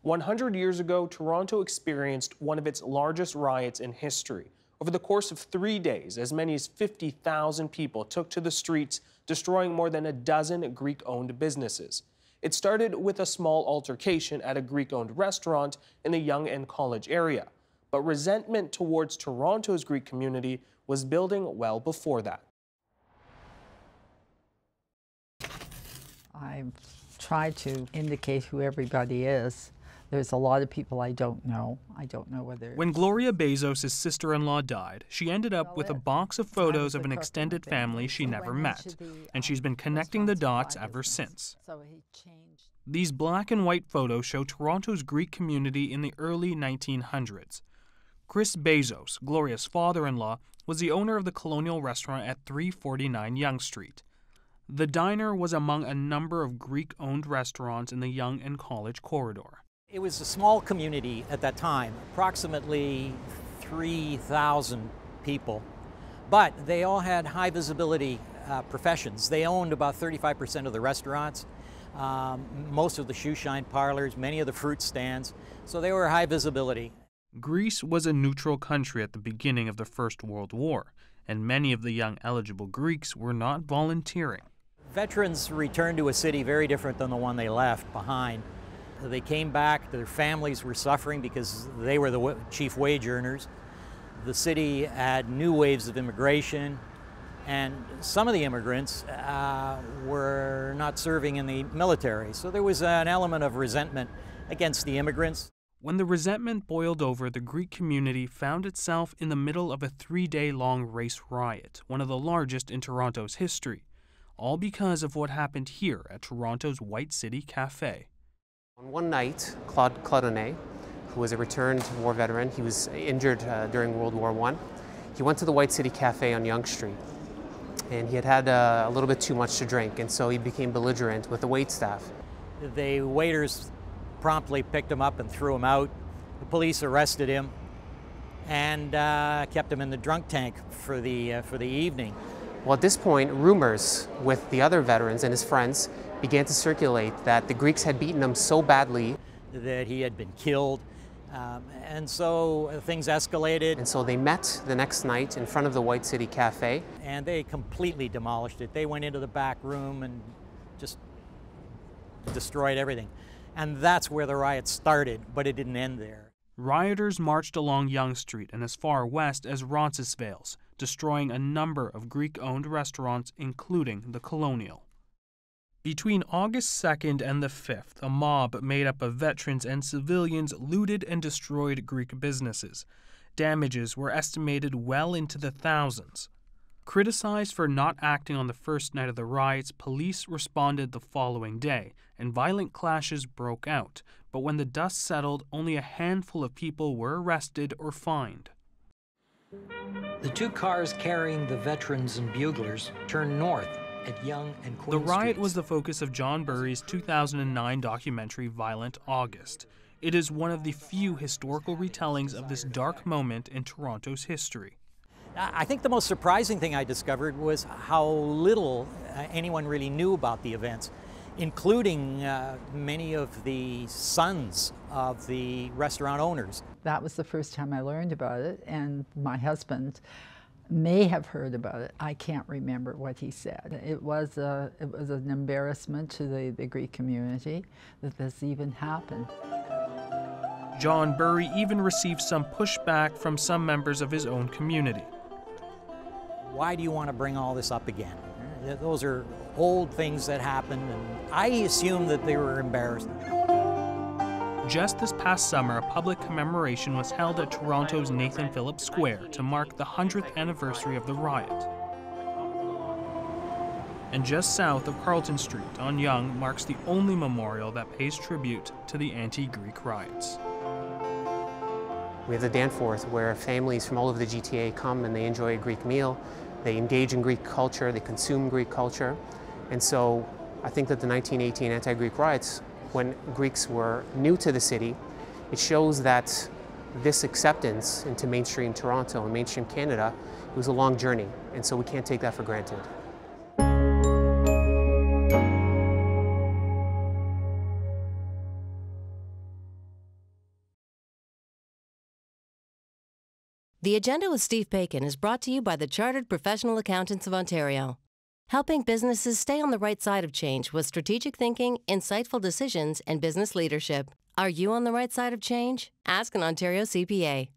100 years ago, Toronto experienced one of its largest riots in history. Over the course of 3 days, as many as 50,000 people took to the streets, destroying more than a dozen Greek-owned businesses. It started with a small altercation at a Greek-owned restaurant in the Yonge and College area. But resentment towards Toronto's Greek community was building well before that. I've tried to indicate who everybody is. There's a lot of people I don't know. I don't know whether... When Gloria Bezos' sister-in-law died, she ended up with a box of photos of an extended family she never met, and she's been connecting the dots ever since. These black and white photos show Toronto's Greek community in the early 1900s. Chris Bezos, Gloria's father-in-law, was the owner of the colonial restaurant at 349 Yonge Street. The diner was among a number of Greek-owned restaurants in the Yonge and College corridor. It was a small community at that time, approximately 3,000 people, but they all had high visibility professions. They owned about 35% of the restaurants, most of the shoe shine parlors, many of the fruit stands, so they were high visibility. Greece was a neutral country at the beginning of the First World War, and many of the young eligible Greeks were not volunteering. Veterans returned to a city very different than the one they left behind. They came back, their families were suffering because they were the chief wage earners. The city had new waves of immigration, and some of the immigrants were not serving in the military. So there was an element of resentment against the immigrants. When the resentment boiled over, the Greek community found itself in the middle of a 3-day-long race riot, one of the largest in Toronto's history, all because of what happened here at Toronto's White City Cafe. On one night, Claude Cloudonnet, who was a returned war veteran, he was injured during World War I. He went to the White City Cafe on Yonge Street, and he had a little bit too much to drink, and so he became belligerent with the waitstaff. The waiters promptly picked him up and threw him out. The police arrested him and kept him in the drunk tank for the evening. Well, at this point, rumors with the other veterans and his friends began to circulate that the Greeks had beaten him so badly that he had been killed, and so things escalated. And so they met the next night in front of the White City Cafe. And they completely demolished it. They went into the back room and just destroyed everything. And that's where the riot started, but it didn't end there. Rioters marched along Yonge Street and as far west as Roncesvalles, destroying a number of Greek-owned restaurants, including the Colonial. Between August 2nd and the 5th, a mob made up of veterans and civilians looted and destroyed Greek businesses. Damages were estimated well into the thousands. Criticized for not acting on the first night of the riots, police responded the following day, and violent clashes broke out. But when the dust settled, only a handful of people were arrested or fined. The two cars carrying the veterans and buglers turned north at Yonge and Queen The riot Streets. was the focus of John Burry's 2009 documentary Violent August. It is one of the few historical retellings of this dark moment in Toronto's history. I think the most surprising thing I discovered was how little anyone really knew about the events, including many of the sons of the restaurant owners. That was the first time I learned about it, and my husband may have heard about it. I can't remember what he said. It was an embarrassment to the Greek community that this even happened. John Burry even received some pushback from some members of his own community. Why do you want to bring all this up again? Those are old things that happened, and I assumed that they were embarrassed. Just this past summer, a public commemoration was held at Toronto's Nathan Phillips Square to mark the 100th anniversary of the riot. And just south of Carlton Street on Yonge marks the only memorial that pays tribute to the anti-Greek riots. We have the Danforth, where families from all over the GTA come and they enjoy a Greek meal. They engage in Greek culture, they consume Greek culture. And so I think that the 1918 anti-Greek riots, when Greeks were new to the city, it shows that this acceptance into mainstream Toronto and mainstream Canada, it was a long journey. And so we can't take that for granted. The Agenda with Steve Bacon is brought to you by the Chartered Professional Accountants of Ontario, helping businesses stay on the right side of change with strategic thinking, insightful decisions, and business leadership. Are you on the right side of change? Ask an Ontario CPA.